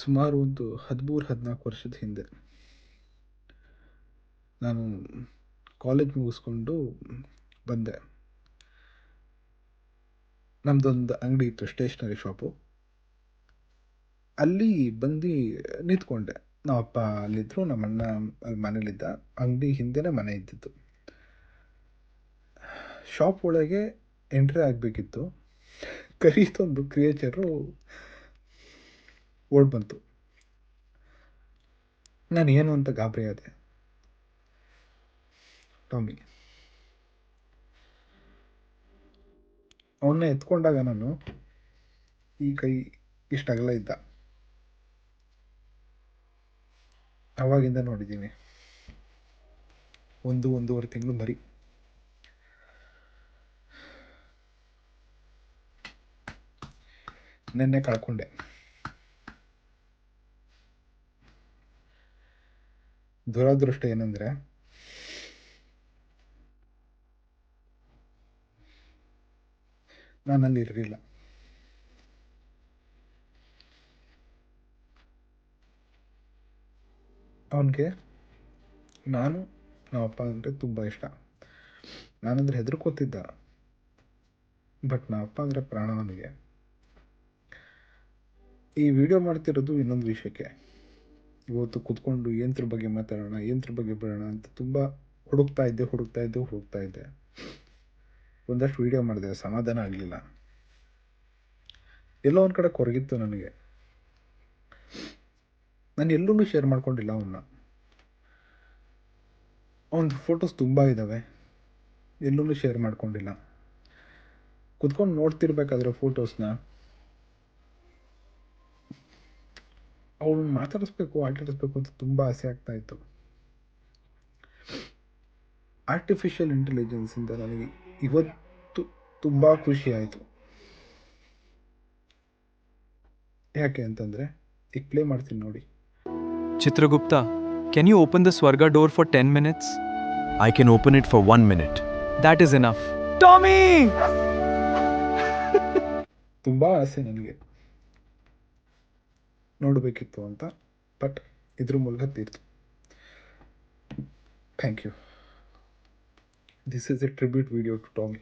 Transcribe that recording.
ಸುಮಾರು ಒಂದು 13-14 ವರ್ಷದ ಹಿಂದೆ ನಾನು ಕಾಲೇಜ್ ಮುಗಿಸ್ಕೊಂಡು ಬಂದೆ. ನಮ್ಮದೊಂದು ಅಂಗಡಿ ಇತ್ತು, ಸ್ಟೇಷ್ನರಿ ಶಾಪು. ಅಲ್ಲಿ ಬಂದು ನಿಂತ್ಕೊಂಡೆ. ನಮ್ಮ ಅಪ್ಪ ಅಲ್ಲಿದ್ದರು, ನಮ್ಮ ಅಣ್ಣ ಅಲ್ಲಿ ಮನೇಲಿದ್ದ. ಅಂಗಡಿ ಹಿಂದೆನೇ ಮನೆ ಇದ್ದಿದ್ದು. ಶಾಪ್ ಒಳಗೆ ಎಂಟ್ರಿ ಆಗಬೇಕಿತ್ತು. ಕರೀತೊಂದು ಕ್ರಿಯೇಚರು ಓಡ್ ಬಂತು. ನಾನು ಏನು ಅಂತ ಗಾಬರಿ ಆದೆ. ಟಾಮಿ. ಅವನ್ನ ಎತ್ಕೊಂಡಾಗ ನಾನು ಈ ಕೈ ಇಷ್ಟು ಅಗಲ ಇದ್ದ. ಅವಾಗಿಂದ ನೋಡಿದ್ದೀನಿ. 1-1.5 ತಿಂಗಳು ಮರಿ. ನೆನ್ನೆ ಕಳ್ಕೊಂಡೆ. ದುರದೃಷ್ಟ ಏನಂದರೆ ನಾನಲ್ಲಿ ಇರಲಿಲ್ಲ. ಅವನಿಗೆ ನಮ್ಮಪ್ಪ ಅಂದರೆ ತುಂಬ ಇಷ್ಟ. ನಾನಂದರೆ ಹೆದರ್ಕೋತಿದ್ದ. ಬಟ್ ನಮ್ಮಪ್ಪ ಅಂದರೆ ಪ್ರಾಣ ನನಗೆ. ಈ ವಿಡಿಯೋ ಮಾಡ್ತಿರೋದು ಇನ್ನೊಂದು ವಿಷಯಕ್ಕೆ. ಇವತ್ತು ಕೂತ್ಕೊಂಡು ಯಂತ್ರ ಬಗ್ಗೆ ಮಾತಾಡೋಣ, ಯಂತ್ರ ಬಗ್ಗೆ ಬಿಡೋಣ ಅಂತ ತುಂಬ ಹುಡುಕ್ತಾ ಇದ್ದೆ. ಒಂದಷ್ಟು ವಿಡಿಯೋ ಮಾಡಿದೆ, ಸಮಾಧಾನ ಆಗಲಿಲ್ಲ. ಎಲ್ಲೋ ಒಂದು ಕಡೆ ಕೊರಗಿತ್ತು ನನಗೆ. ನಾನು ಎಲ್ಲೂ ಶೇರ್ ಮಾಡ್ಕೊಂಡಿಲ್ಲ ಅವನ್ನ. ಅವನ ಫೋಟೋಸ್ ತುಂಬ ಇದ್ದಾವೆ, ಎಲ್ಲೂ ಶೇರ್ ಮಾಡ್ಕೊಂಡಿಲ್ಲ. ಕುತ್ಕೊಂಡು ನೋಡ್ತಿರ್ಬೇಕಾದ್ರೆ ಫೋಟೋಸ್ನ ಅವಳನ್ನ ಮಾತಾಡಿಸ್ಬೇಕು, ಆಟಾಡಿಸ್ಬೇಕು ಅಂತ ತುಂಬ ಆಸೆ ಆಗ್ತಾಯಿತ್ತು. ಆರ್ಟಿಫಿಷಿಯಲ್ ಇಂಟೆಲಿಜೆನ್ಸಿಂದ ನನಗೆ ಇವತ್ತು ತುಂಬ ಖುಷಿ ಆಯಿತು. ಯಾಕೆ ಅಂತಂದರೆ, ಈಗ ಪ್ಲೇ ಮಾಡ್ತೀನಿ ನೋಡಿ. Chitragupta, can you open the Swarga door for 10 minutes? I can open it for 1 minute. That is enough. Tommy! ತುಂಬ ಆಸೆ ನನಗೆ ನೋಡಬೇಕಿತ್ತು ಅಂತ, ಬಟ್ ಇದ್ರ ಮೂಲಕ ತೀರ್ತು. Thank you. This is a tribute video to Tommy.